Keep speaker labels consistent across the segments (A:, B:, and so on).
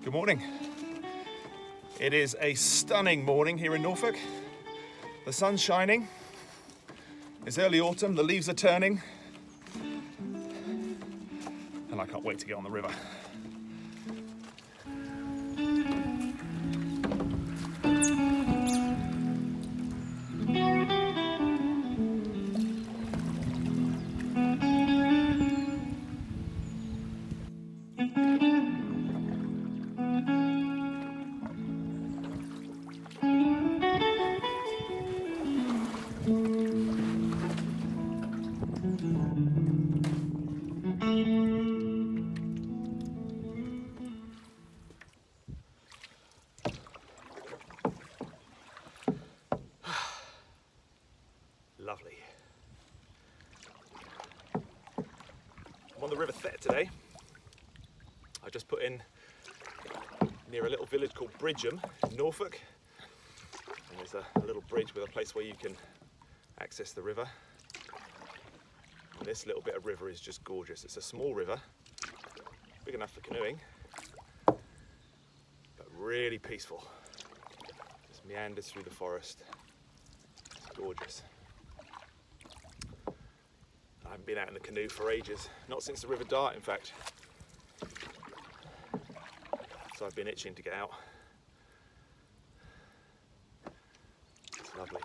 A: Good morning. It is a stunning morning here in Norfolk. The sun's shining. It's early autumn, the leaves are turning. And I can't wait to get on the river. Lovely. I'm on the River Thet today. I just put in near a little village called Bridgham in Norfolk. And there's a little bridge with a place where you can access the river. And this little bit of river is just gorgeous. It's a small river, big enough for canoeing, but really peaceful. Just meanders through the forest. It's gorgeous. I haven't been out in the canoe for ages, not since the River Thet, in fact. So I've been itching to get out. It's lovely.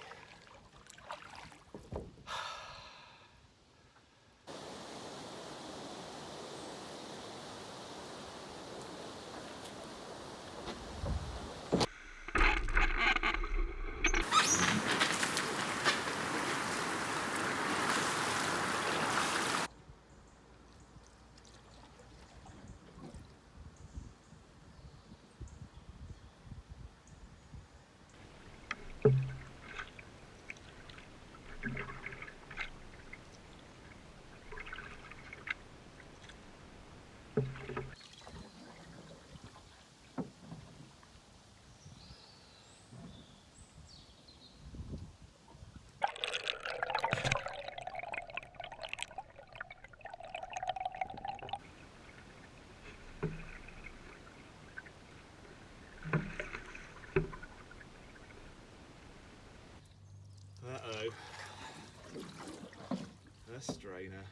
A: Uh-oh. A strainer.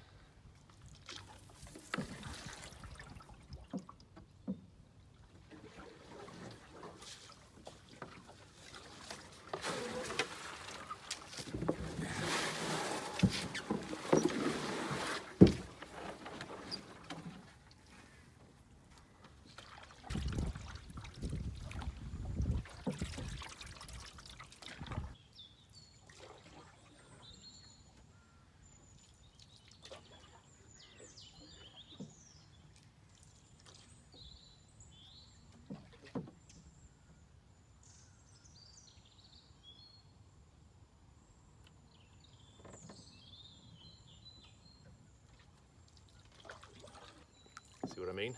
A: See what I mean?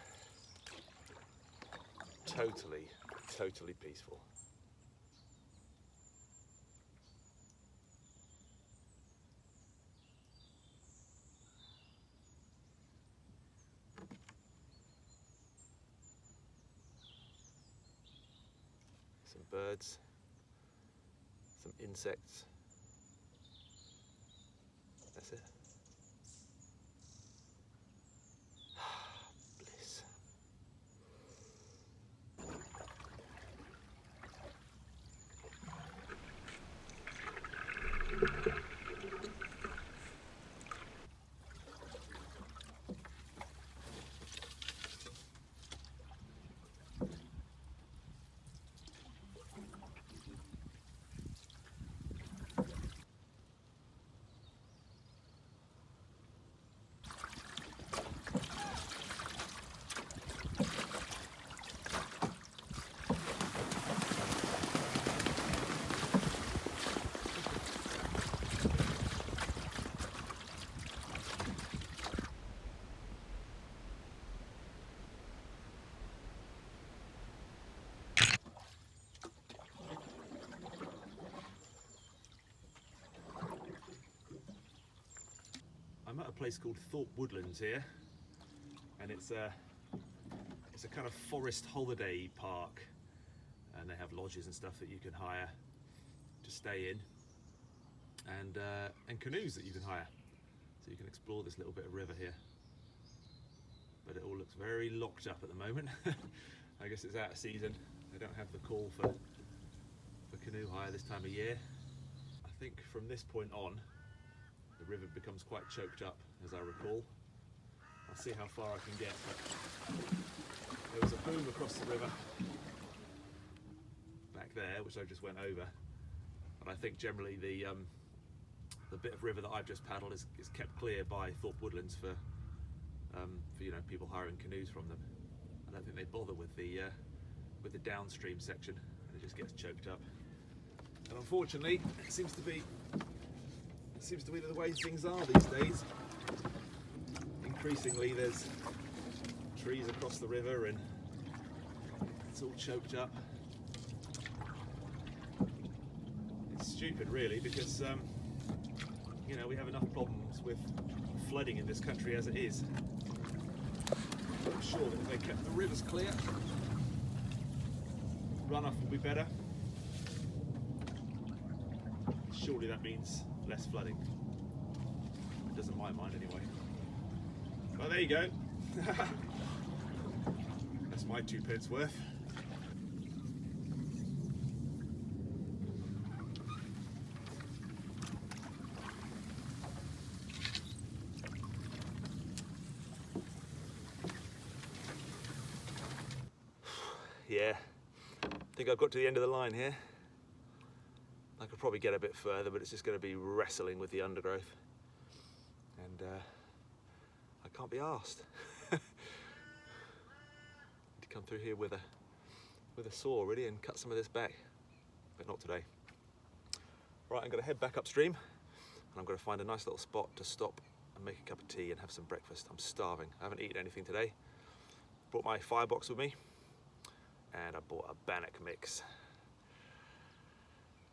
A: Totally peaceful. Some birds, some insects. That's it. Bliss. a place called Thorpe Woodlands here, and it's a kind of forest holiday park, and they have lodges and stuff that you can hire to stay in, and canoes that you can hire, so you can explore this little bit of river here. But it all looks very locked up at the moment. I guess it's out of season. They don't have the call for canoe hire this time of year. I think from this point on, the river becomes quite choked up, as I recall. I'll see how far I can get, but there was a boom across the river back there, which I just went over. But I think generally the bit of river that I've just paddled is kept clear by Thorpe Woodlands for people hiring canoes from them. I don't think they bother with the downstream section, and it just gets choked up. And unfortunately, it seems to be the way things are these days. Increasingly, there's trees across the river, and it's all choked up. It's stupid, really, because we have enough problems with flooding in this country as it is. I'm sure that if they kept the rivers clear, runoff will be better. Surely that means less flooding. It doesn't my mind anyway. Well, there you go. That's my 2 pence worth. Yeah, I think I've got to the end of the line here. I could probably get a bit further, but it's just going to be wrestling with the undergrowth, and I can't be arsed. Need to come through here with a saw really and cut some of this back, but not today. Right, I'm going to head back upstream, and I'm going to find a nice little spot to stop and make a cup of tea and have some breakfast. I'm starving. I haven't eaten anything today. Brought my Firebox with me, and I bought a Bannock mix.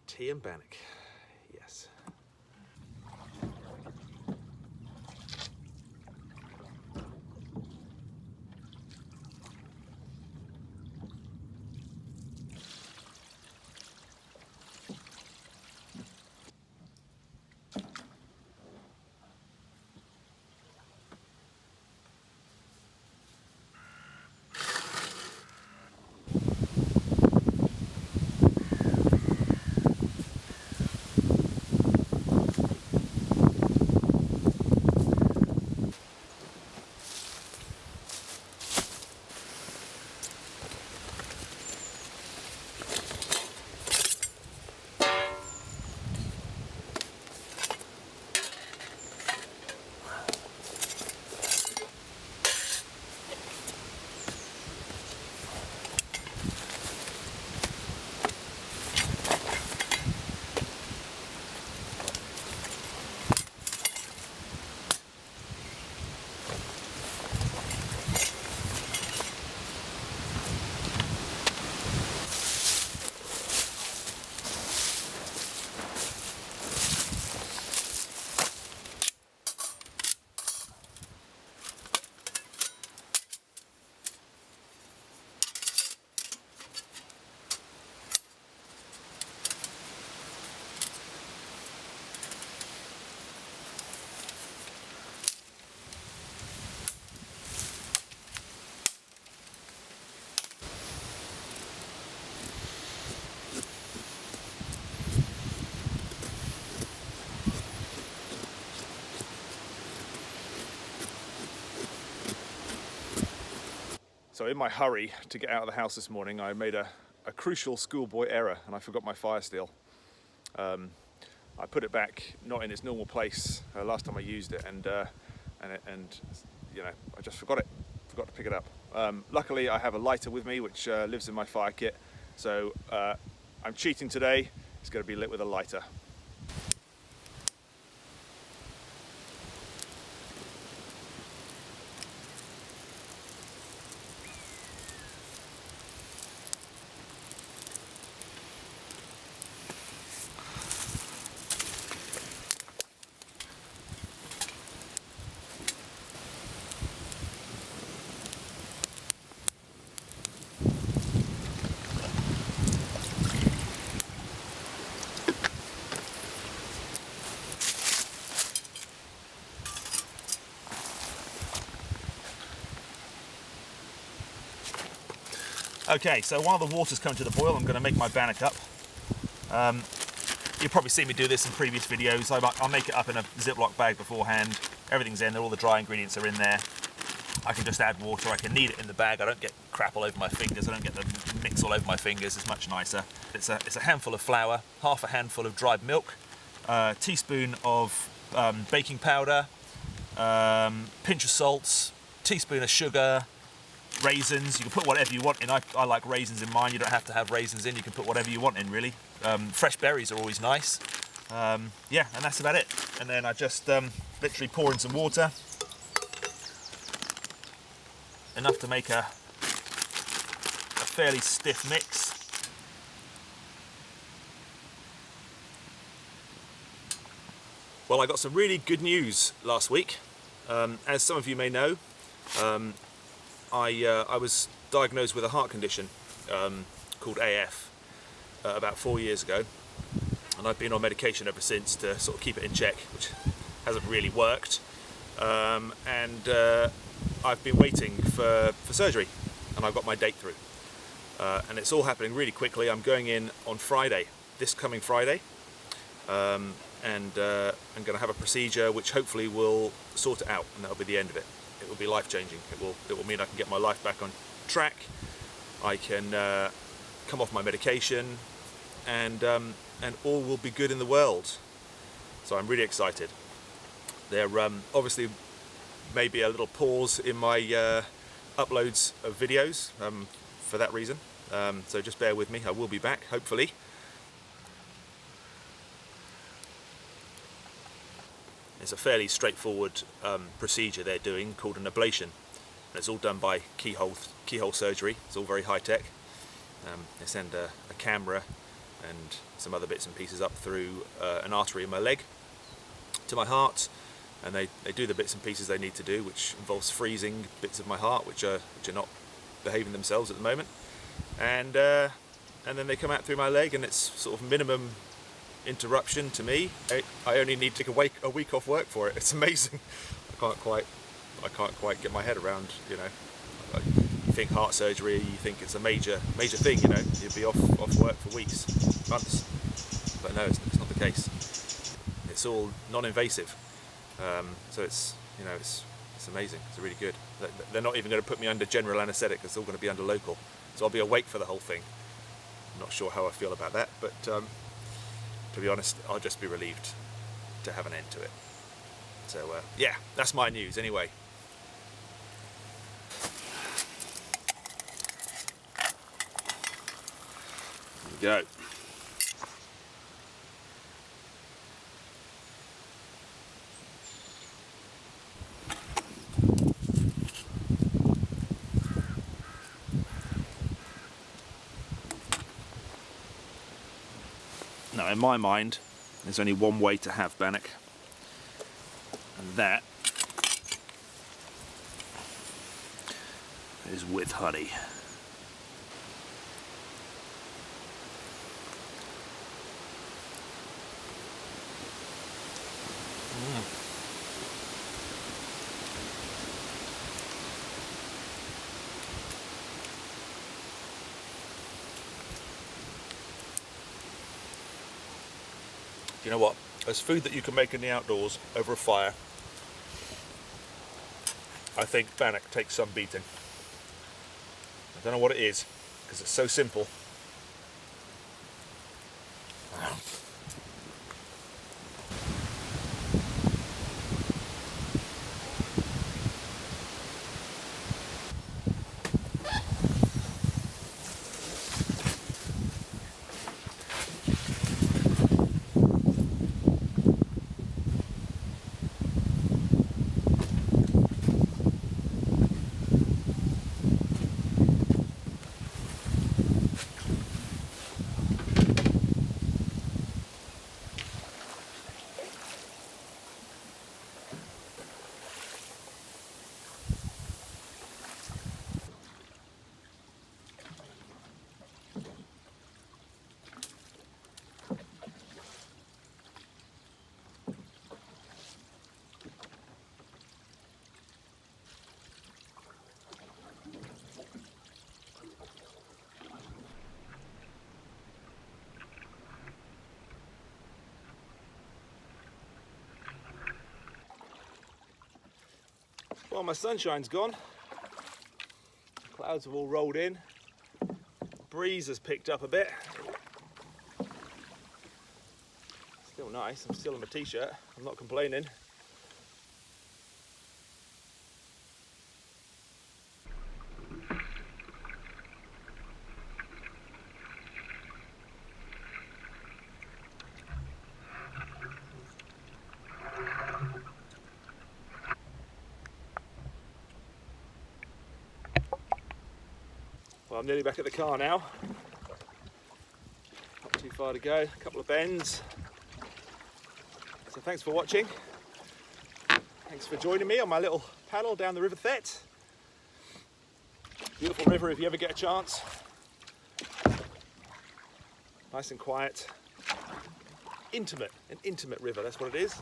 A: Tea and Bannock, yes. So in my hurry to get out of the house this morning, I made a crucial schoolboy error, and I forgot my fire steel. I put it back not in its normal place last time I used it, and I just forgot to pick it up. Luckily I have a lighter with me, which lives in my fire kit, so I'm cheating today. It's going to be lit with a lighter. Okay, so while the water's coming to the boil, I'm going to make my bannock up. You've probably seen me do this in previous videos. I'll make it up in a Ziploc bag beforehand. Everything's in there, all the dry ingredients are in there. I can just add water, I can knead it in the bag. I don't get crap all over my fingers, I don't get the mix all over my fingers, it's much nicer. It's a handful of flour, half a handful of dried milk, a teaspoon of baking powder, pinch of salt, teaspoon of sugar, raisins. You can put whatever you want in. I like raisins in mine. You don't have to have raisins in. You can put whatever you want in, really. Fresh berries are always nice. Yeah, and that's about it. And then I just literally pour in some water. Enough to make a fairly stiff mix. Well, I got some really good news last week. As some of you may know, I was diagnosed with a heart condition called AF about 4 years ago, and I've been on medication ever since to sort of keep it in check, which hasn't really worked. I've been waiting for surgery, and I've got my date through. And it's all happening really quickly. I'm going in on Friday, this coming Friday, and I'm going to have a procedure which hopefully will sort it out, and that'll be the end of it. It will be life-changing. It will mean I can get my life back on track. I can come off my medication, and all will be good in the world. So I'm really excited. There obviously may be a little pause in my uploads of videos for that reason. So just bear with me. I will be back, hopefully. It's a fairly straightforward procedure they're doing called an ablation. And it's all done by keyhole surgery. It's all very high tech. They send a camera and some other bits and pieces up through an artery in my leg to my heart, and they do the bits and pieces they need to do, which involves freezing bits of my heart which are not behaving themselves at the moment, and then they come out through my leg, and it's sort of minimum interruption to me. I only need to take a week off work for it. It's amazing. I can't quite get my head around, you know. You think heart surgery, you think it's a major thing, you know. You'd be off work for weeks, months, but no, it's not the case. It's all non-invasive, so it's amazing. It's really good. They're not even going to put me under general anaesthetic. It's all going to be under local, so I'll be awake for the whole thing. I'm not sure how I feel about that, but to be honest, I'll just be relieved to have an end to it. So yeah, that's my news anyway. There we go. Now, in my mind, there's only one way to have bannock, and that is with honey. You know what? As food that you can make in the outdoors over a fire, I think bannock takes some beating. I don't know what it is, because it's so simple. Well, my sunshine's gone. The clouds have all rolled in. Breeze has picked up a bit. Still nice. I'm still in my t-shirt. I'm not complaining. Well, I'm nearly back at the car now. Not too far to go, a couple of bends. So thanks for watching. Thanks for joining me on my little paddle down the River Thet. Beautiful river if you ever get a chance. Nice and quiet. Intimate, an intimate river, that's what it is.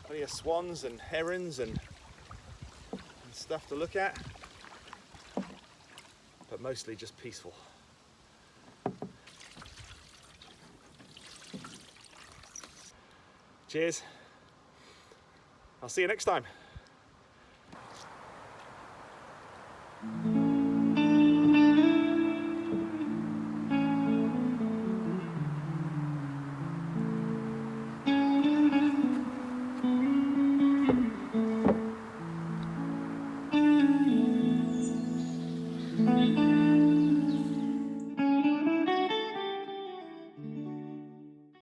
A: Plenty of swans and herons and stuff to look at. But mostly just peaceful. Cheers. I'll see you next time.